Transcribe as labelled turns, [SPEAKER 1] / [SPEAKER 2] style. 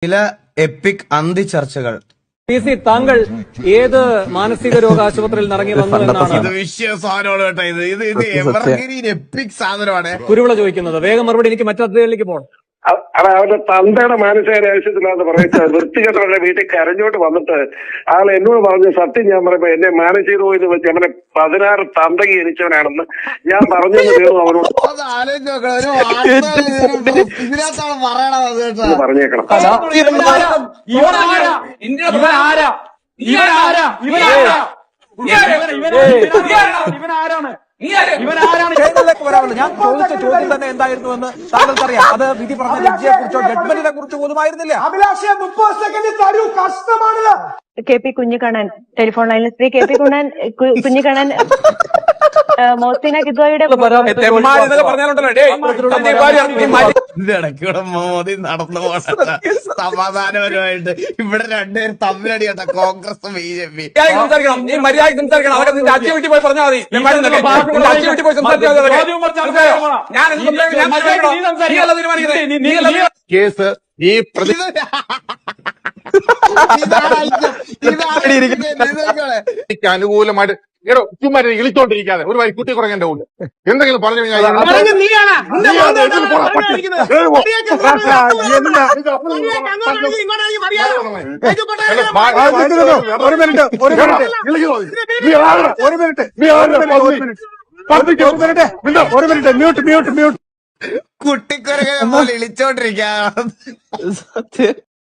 [SPEAKER 1] ചില എപ്പിക് അന്തി ചർച്ചകൾ.
[SPEAKER 2] താങ്കൾ ഏത് മാനസിക രോഗ ആശുപത്രിയിൽ നിറങ്ങി വന്നു എന്നാണ്
[SPEAKER 1] ഇത് വിഷയ സാധനമാണ് കേട്ടോ. ഇത് എവർഗ്രീൻ എപ്പിക് സാധനമാണ്.
[SPEAKER 2] കുരുവിള ചോദിക്കുന്നത്. വേഗം മറുപടി, എനിക്ക് മറ്റു അതിഥികളിലേക്ക് പോകണം.
[SPEAKER 3] അവന്റെ തന്തയുടെ മാനസികാരാവശ്യത്തിനകത്ത് പറയുന്നത് വൃത്തികെട്ടവരുടെ വീട്ടിൽ കരഞ്ഞോട്ട് വന്നിട്ട് ആൾ എന്നോട് പറഞ്ഞു, സത്യം ഞാൻ പറയുമ്പോ എന്നെ മാനസിക രോഗം വെച്ച് അവനെ 16 തന്തകി ജനിച്ചവനാണെന്ന് ഞാൻ പറഞ്ഞെന്ന് തീർന്നു അവനോട് പറഞ്ഞേക്കണം.
[SPEAKER 4] ഞാൻ ചോദിച്ച ചോദ്യം തന്നെ എന്തായിരുന്നു എന്ന് താങ്കൾക്കറിയാം. അത് വിധി പറഞ്ഞ ജഡ്ജിയെ കുറിച്ചോ ജഡ്ജ്മെന്റിനെ കുറിച്ചോ പോലുമായിരുന്നില്ല.
[SPEAKER 5] അഭിലാഷേ 30 സെക്കൻഡ് തരൂ, കഷ്ടമാണിത്.
[SPEAKER 6] കെ പി കുഞ്ഞിക്കണ്ണൻ ടെലിഫോൺ ലൈനിൽ ശ്രീ കെ പി കുഞ്ഞിക്കണ്ണൻ മോസിന കിദ്വായുടെ
[SPEAKER 1] ഇടയ്ക്കൂടെ മോദി നടന്നു പോകണ്ട സമാധാനപരമായിട്ട്. ഇവിടെ രണ്ടുപേരും തമ്മിലടി കേട്ട കോൺഗ്രസും ബി ജെ പി.
[SPEAKER 7] കേസ് ഈ അനുകൂലമായിട്ട് ചുമ്മാ ഇളിച്ചോണ്ടിരിക്കാതെ ഒരു വഴി കുട്ടി കുറഞ്ഞ ഉണ്ട് എന്തെങ്കിലും പറഞ്ഞു കഴിഞ്ഞാൽ
[SPEAKER 1] കുട്ടിക്കുറങ്ങ പോലെ ഇളിച്ചോണ്ടിരിക്കാ.